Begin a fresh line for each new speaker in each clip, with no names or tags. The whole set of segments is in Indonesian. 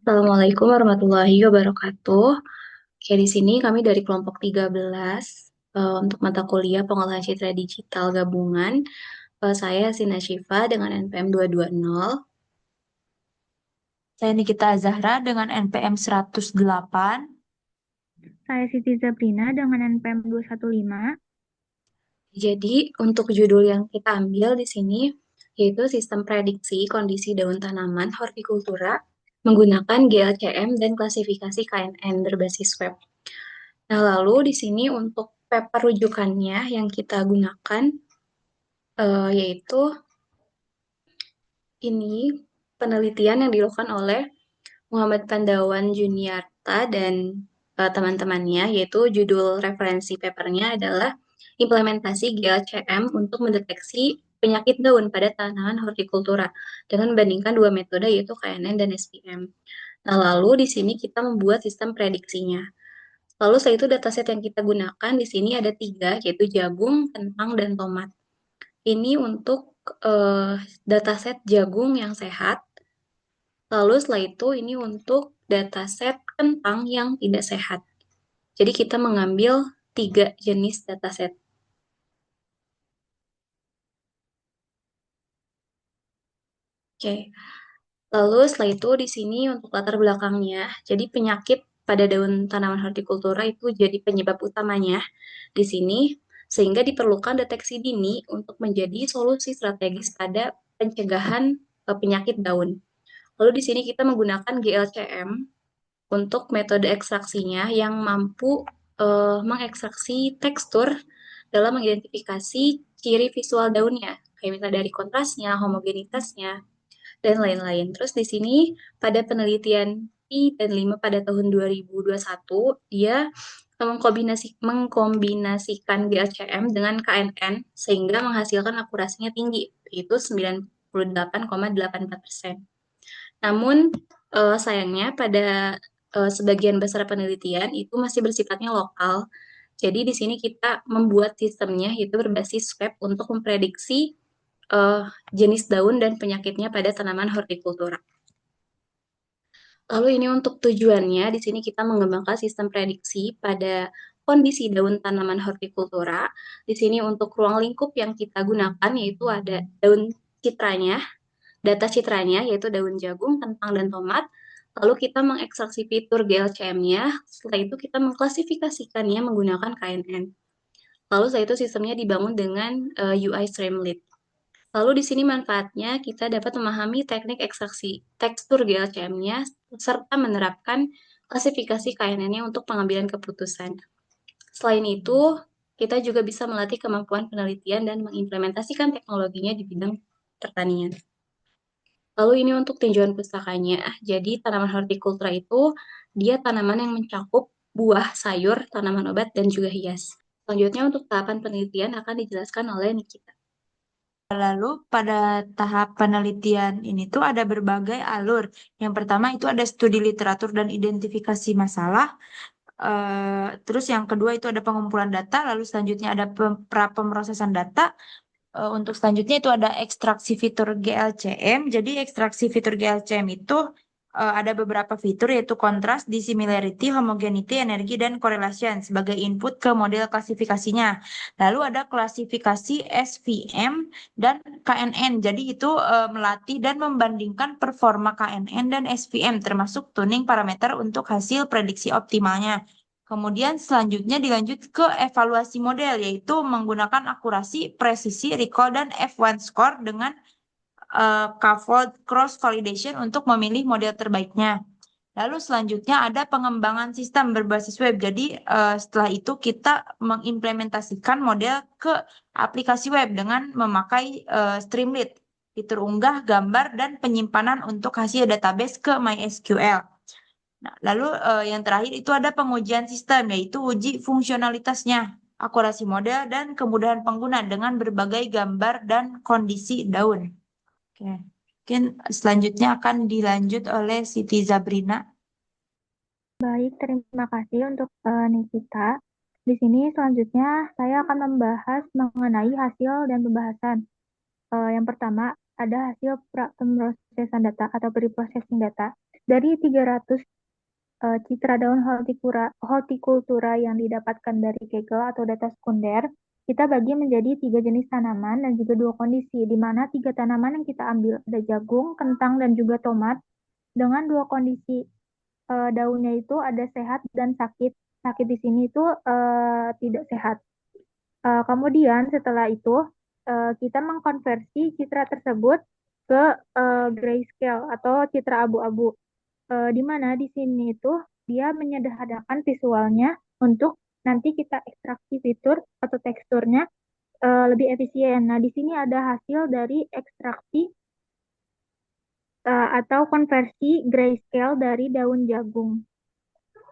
Assalamualaikum warahmatullahi wabarakatuh. Oke, di sini kami dari kelompok 13 untuk mata kuliah pengolahan citra digital gabungan. Saya Sina Syifa dengan NPM 220.
Saya Nikita Zahra dengan NPM 108.
Saya Siti Zabrina dengan NPM 215.
Jadi, untuk judul yang kita ambil di sini yaitu sistem prediksi kondisi daun tanaman hortikultura menggunakan GLCM dan klasifikasi KNN berbasis web. Nah, lalu di sini untuk paper rujukannya yang kita gunakan yaitu ini penelitian yang dilakukan oleh Muhammad Pandawan Juniarta dan teman-temannya, yaitu judul referensi papernya adalah implementasi GLCM untuk mendeteksi penyakit daun pada tanaman hortikultura dengan membandingkan dua metode yaitu KNN dan SPM. Nah, lalu di sini kita membuat sistem prediksinya. Lalu setelah itu dataset yang kita gunakan di sini ada tiga, yaitu jagung, kentang, dan tomat. Ini untuk dataset jagung yang sehat. Lalu setelah itu ini untuk dataset kentang yang tidak sehat. Jadi kita mengambil tiga jenis dataset. Oke. Lalu setelah itu di sini untuk latar belakangnya, jadi penyakit pada daun tanaman hortikultura itu jadi penyebab utamanya di sini, sehingga diperlukan deteksi dini untuk menjadi solusi strategis pada pencegahan penyakit daun. Lalu di sini kita menggunakan GLCM untuk metode ekstraksinya yang mampu mengekstraksi tekstur dalam mengidentifikasi ciri visual daunnya, kayak misalnya dari kontrasnya, homogenitasnya, dan lain-lain. Terus di sini pada penelitian I dan 5 pada tahun 2021, dia mengkombinasikan GLCM dengan KNN sehingga menghasilkan akurasinya tinggi, yaitu 98,84%. Namun sayangnya pada sebagian besar penelitian itu masih bersifatnya lokal. Jadi di sini kita membuat sistemnya yaitu berbasis web untuk memprediksi eh, jenis daun dan penyakitnya pada tanaman hortikultura. Lalu ini untuk tujuannya, di sini kita mengembangkan sistem prediksi pada kondisi daun tanaman hortikultura. Di sini untuk ruang lingkup yang kita gunakan yaitu ada daun citranya, data citranya yaitu daun jagung, kentang, dan tomat. Lalu kita mengekstraksi fitur GLCM-nya, setelah itu kita mengklasifikasikannya menggunakan KNN. Lalu setelah itu sistemnya dibangun dengan UI Streamlit. Lalu di sini manfaatnya kita dapat memahami teknik ekstraksi tekstur GLCM-nya serta menerapkan klasifikasi KNN-nya untuk pengambilan keputusan. Selain itu, kita juga bisa melatih kemampuan penelitian dan mengimplementasikan teknologinya di bidang pertanian. Lalu ini untuk tinjauan pustakanya. Jadi tanaman hortikultura itu dia tanaman yang mencakup buah, sayur, tanaman obat, dan juga hias. Selanjutnya untuk tahapan penelitian akan dijelaskan oleh Nikita.
Lalu pada tahap penelitian ini tuh ada berbagai alur. Yang pertama itu ada studi literatur dan identifikasi masalah. Terus yang kedua itu ada pengumpulan data. Lalu selanjutnya ada pra-pemrosesan data. Untuk selanjutnya itu ada ekstraksi fitur GLCM. Jadi ekstraksi fitur GLCM itu ada beberapa fitur yaitu kontras, dissimilarity, homogeneity, energi, dan correlation sebagai input ke model klasifikasinya. Lalu ada klasifikasi SVM dan KNN. Jadi itu melatih dan membandingkan performa KNN dan SVM termasuk tuning parameter untuk hasil prediksi optimalnya. Kemudian selanjutnya dilanjut ke evaluasi model, yaitu menggunakan akurasi, presisi, recall, dan F1 score dengan K-fold cross validation untuk memilih model terbaiknya. Lalu selanjutnya ada pengembangan sistem berbasis web. Jadi setelah itu kita mengimplementasikan model ke aplikasi web dengan memakai Streamlit, fitur unggah, gambar, dan penyimpanan untuk hasil database ke MySQL. Nah, lalu yang terakhir itu ada pengujian sistem, yaitu uji fungsionalitasnya, akurasi model, dan kemudahan pengguna dengan berbagai gambar dan kondisi daun. Oke, mungkin selanjutnya akan dilanjut oleh Siti Zabrina.
Baik, terima kasih untuk Nikita. Di sini selanjutnya saya akan membahas mengenai hasil dan pembahasan. Yang pertama ada hasil pemrosesan data atau pre-processing data. Dari 300 citra daun hortikultura yang didapatkan dari Kaggle atau data sekunder, kita bagi menjadi 3 jenis tanaman dan juga 2 kondisi, di mana 3 tanaman yang kita ambil ada jagung, kentang, dan juga tomat, dengan 2 kondisi daunnya itu ada sehat dan sakit. Sakit di sini itu tidak sehat. Kemudian setelah itu kita mengkonversi citra tersebut ke grayscale atau citra abu-abu. Di mana di sini itu dia menyederhanakan visualnya untuk nanti kita ekstraksi fitur atau teksturnya lebih efisien. Nah, di sini ada hasil dari ekstraksi atau konversi grayscale dari daun jagung.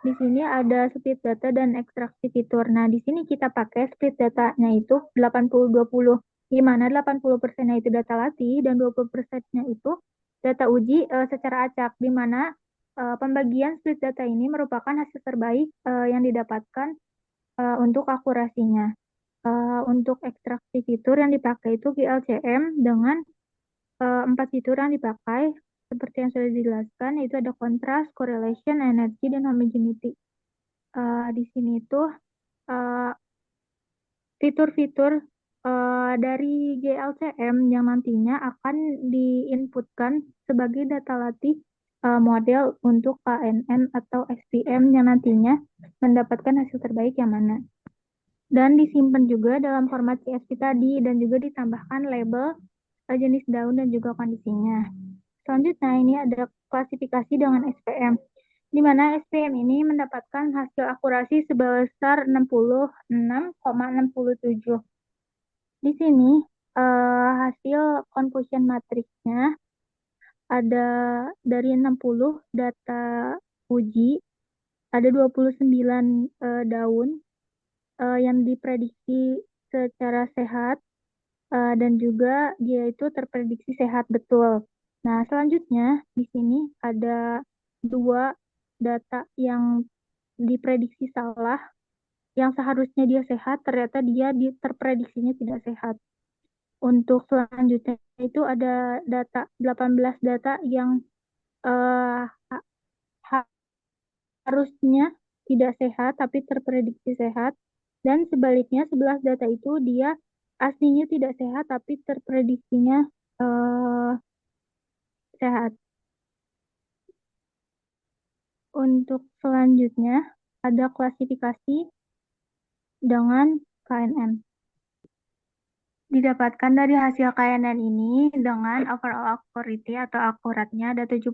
Di sini ada split data dan ekstraksi fitur. Nah, di sini kita pakai split datanya itu 80-20, di mana 80%-nya itu data latih dan 20%-nya itu data uji secara acak, di mana pembagian split data ini merupakan hasil terbaik yang didapatkan untuk akurasinya. Untuk ekstraksi fitur yang dipakai itu GLCM dengan 4 fitur yang dipakai seperti yang sudah dijelaskan, yaitu ada kontras, correlation, energy, dan homogeneity. Di sini itu fitur-fitur dari GLCM yang nantinya akan diinputkan sebagai data latih model untuk KNN atau SPM yang nantinya mendapatkan hasil terbaik yang mana. Dan disimpan juga dalam format CSV tadi dan juga ditambahkan label jenis daun dan juga kondisinya. Selanjutnya ini ada klasifikasi dengan SPM, di mana SPM ini mendapatkan hasil akurasi sebesar 66,67. Di sini hasil confusion matrixnya ada dari 60 data uji, ada 29 daun yang diprediksi secara sehat dan juga dia itu terprediksi sehat betul. Nah, selanjutnya di sini ada 2 data yang diprediksi salah, yang seharusnya dia sehat, ternyata dia terprediksinya tidak sehat. Untuk selanjutnya itu ada 18 data yang harusnya tidak sehat tapi terprediksi sehat, dan sebaliknya 11 data itu dia aslinya tidak sehat tapi terprediksinya sehat. Untuk selanjutnya ada klasifikasi dengan KNN. Didapatkan dari hasil KNN ini dengan overall accuracy atau akuratnya ada 70%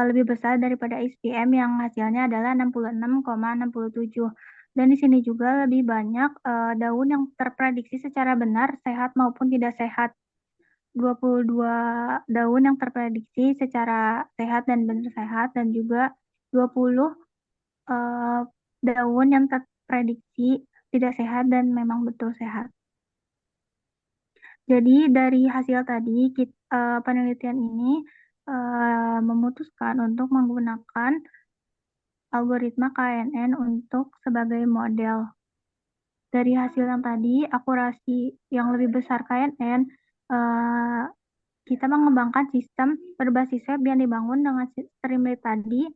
lebih besar daripada SPM yang hasilnya adalah 66,67. Dan di sini juga lebih banyak daun yang terprediksi secara benar sehat maupun tidak sehat. 22 daun yang terprediksi secara sehat dan benar sehat, dan juga 20 daun yang terprediksi tidak sehat dan memang betul sehat. Jadi dari hasil tadi penelitian ini memutuskan untuk menggunakan algoritma KNN untuk sebagai model. Dari hasil yang tadi, akurasi yang lebih besar KNN, kita mengembangkan sistem berbasis web yang dibangun dengan Streamlit tadi,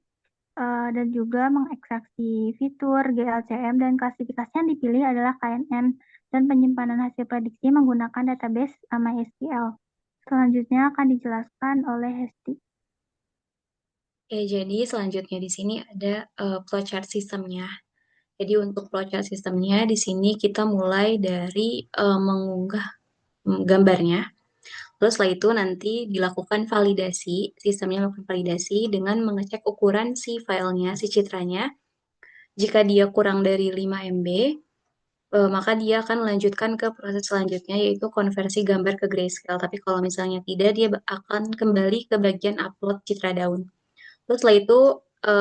dan juga mengekstraksi fitur GLCM, dan klasifikasi yang dipilih adalah KNN, dan penyimpanan hasil prediksi menggunakan database MySQL. Selanjutnya akan dijelaskan oleh Hesti.
Oke, jadi selanjutnya di sini ada flowchart sistemnya. Jadi untuk flowchart sistemnya di sini kita mulai dari mengunggah gambarnya. Terus setelah itu nanti dilakukan validasi, sistemnya melakukan validasi dengan mengecek ukuran si filenya, si citranya. Jika dia kurang dari 5 MB, maka dia akan melanjutkan ke proses selanjutnya, yaitu konversi gambar ke grayscale. Tapi kalau misalnya tidak, dia akan kembali ke bagian upload citra daun. Terus setelah itu,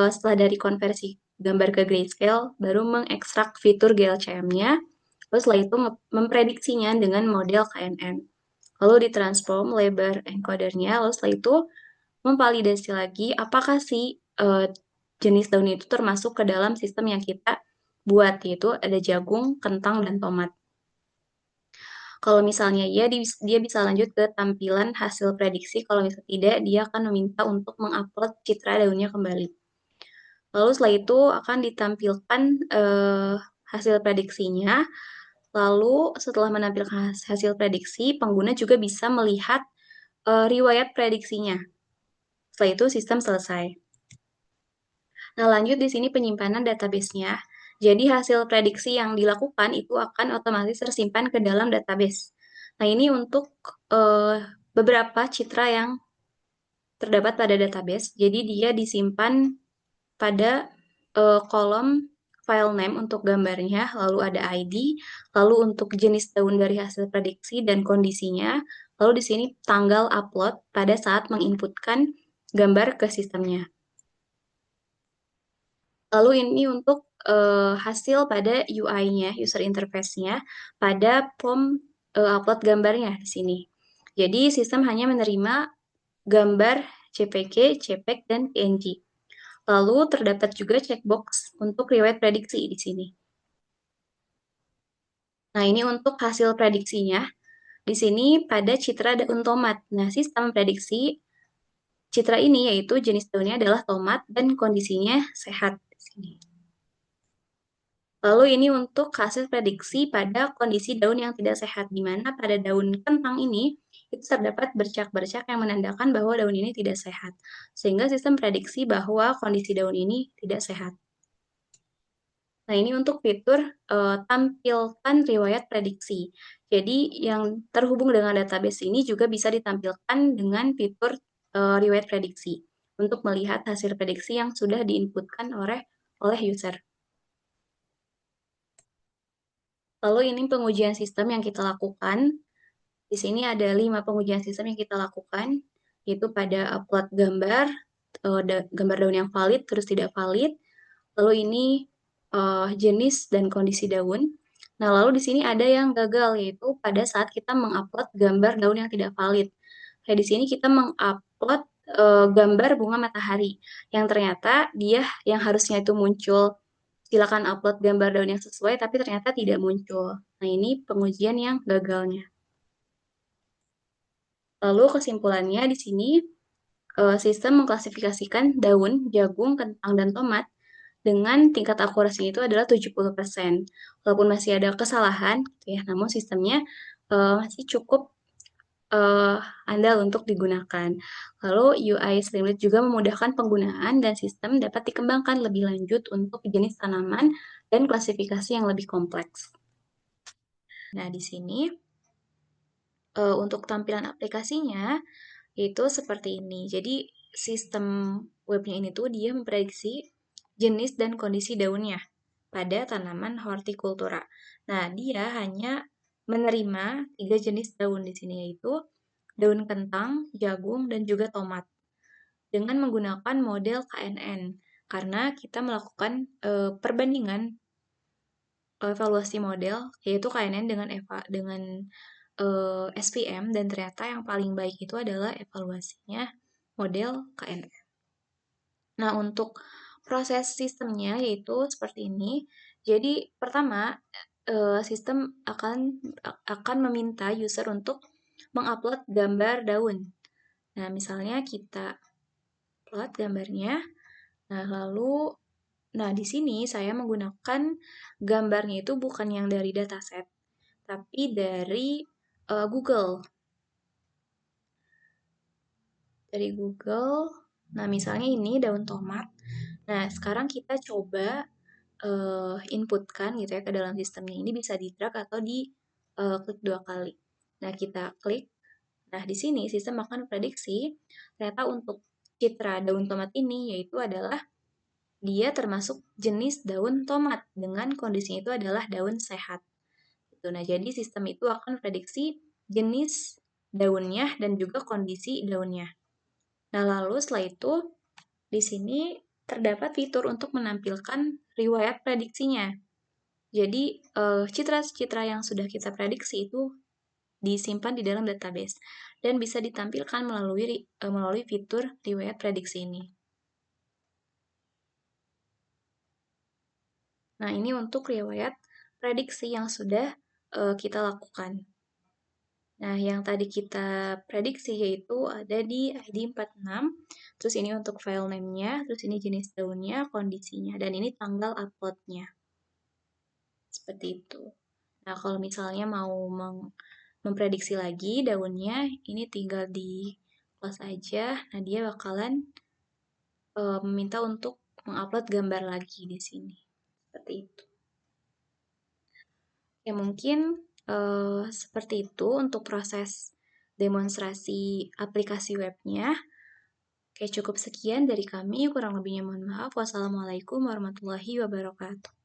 setelah dari konversi gambar ke grayscale, baru mengekstrak fitur GLCM-nya. Terus setelah itu memprediksinya dengan model KNN. Lalu ditransform label encodernya, lalu setelah itu memvalidasi lagi apakah si jenis daun itu termasuk ke dalam sistem yang kita buat, yaitu ada jagung, kentang, dan tomat. Kalau misalnya dia bisa lanjut ke tampilan hasil prediksi, kalau misalnya tidak, dia akan meminta untuk mengupload citra daunnya kembali. Lalu setelah itu akan ditampilkan hasil prediksinya. Lalu setelah menampilkan hasil prediksi, pengguna juga bisa melihat riwayat prediksinya. Setelah itu sistem selesai. Nah, lanjut di sini penyimpanan database-nya. Jadi hasil prediksi yang dilakukan itu akan otomatis tersimpan ke dalam database. Nah, ini untuk beberapa citra yang terdapat pada database. Jadi dia disimpan pada kolom file name untuk gambarnya, lalu ada ID, lalu untuk jenis daun dari hasil prediksi dan kondisinya, lalu di sini tanggal upload pada saat menginputkan gambar ke sistemnya. Lalu ini untuk hasil pada UI-nya, user interface-nya, pada form upload gambarnya di sini. Jadi sistem hanya menerima gambar JPG, JPEG, dan PNG. Lalu terdapat juga checkbox untuk riwayat prediksi di sini. Nah, ini untuk hasil prediksinya. Di sini pada citra daun tomat. Nah, sistem prediksi citra ini yaitu jenis daunnya adalah tomat dan kondisinya sehat di sini. Lalu ini untuk hasil prediksi pada kondisi daun yang tidak sehat, di mana pada daun kentang ini itu terdapat bercak-bercak yang menandakan bahwa daun ini tidak sehat, sehingga sistem prediksi bahwa kondisi daun ini tidak sehat. Nah, ini untuk fitur tampilkan riwayat prediksi. Jadi, yang terhubung dengan database ini juga bisa ditampilkan dengan fitur riwayat prediksi untuk melihat hasil prediksi yang sudah diinputkan oleh user. Lalu ini pengujian sistem yang kita lakukan. Di sini ada 5 pengujian sistem yang kita lakukan, yaitu pada upload gambar, gambar daun yang valid, terus tidak valid. Lalu ini jenis dan kondisi daun. Nah, lalu di sini ada yang gagal, yaitu pada saat kita mengupload gambar daun yang tidak valid. Kayak di sini kita mengupload gambar bunga matahari, yang ternyata dia yang harusnya itu muncul silakan upload gambar daun yang sesuai, tapi ternyata tidak muncul. Nah, ini pengujian yang gagalnya. Lalu kesimpulannya di sini, sistem mengklasifikasikan daun, jagung, kentang, dan tomat dengan tingkat akurasi itu adalah 70%. Walaupun masih ada kesalahan, gitu ya, namun sistemnya masih cukup andal untuk digunakan. Lalu UI Streamlit juga memudahkan penggunaan dan sistem dapat dikembangkan lebih lanjut untuk jenis tanaman dan klasifikasi yang lebih kompleks. Nah, di sini untuk tampilan aplikasinya itu seperti ini. Jadi sistem webnya ini tuh dia memprediksi jenis dan kondisi daunnya pada tanaman hortikultura. Nah, dia hanya menerima 3 jenis daun di sini, yaitu daun kentang, jagung, dan juga tomat dengan menggunakan model KNN karena kita melakukan perbandingan evaluasi model yaitu KNN dengan SPM, dan ternyata yang paling baik itu adalah evaluasinya model KNN. Nah, untuk proses sistemnya yaitu seperti ini. Jadi pertama sistem akan meminta user untuk mengupload gambar daun. Nah, misalnya kita upload gambarnya. Nah, lalu di sini saya menggunakan gambarnya itu bukan yang dari dataset, tapi dari Google. Dari Google. Nah, misalnya ini daun tomat. Nah, sekarang kita coba inputkan gitu ya ke dalam sistemnya. Ini bisa di drag atau di klik 2 kali. Nah, kita klik. Nah, di sini sistem akan prediksi ternyata untuk citra daun tomat ini yaitu adalah dia termasuk jenis daun tomat dengan kondisinya itu adalah daun sehat. Gitu. Nah, jadi sistem itu akan prediksi jenis daunnya dan juga kondisi daunnya. Nah, lalu setelah itu di sini terdapat fitur untuk menampilkan riwayat prediksinya. Jadi citra-citra yang sudah kita prediksi itu disimpan di dalam database dan bisa ditampilkan melalui fitur riwayat prediksi ini. Nah, ini untuk riwayat prediksi yang sudah kita lakukan. Nah, yang tadi kita prediksi yaitu ada di ID 46, terus ini untuk file name-nya, terus ini jenis daunnya, kondisinya, dan ini tanggal upload-nya. Seperti itu. Nah, kalau misalnya mau memprediksi lagi daunnya, ini tinggal di close aja. Nah, dia bakalan meminta untuk mengupload gambar lagi di sini. Seperti itu. Ya, mungkin seperti itu untuk proses demonstrasi aplikasi webnya. Oke, cukup sekian dari kami. Kurang lebihnya mohon maaf. Wassalamualaikum warahmatullahi wabarakatuh.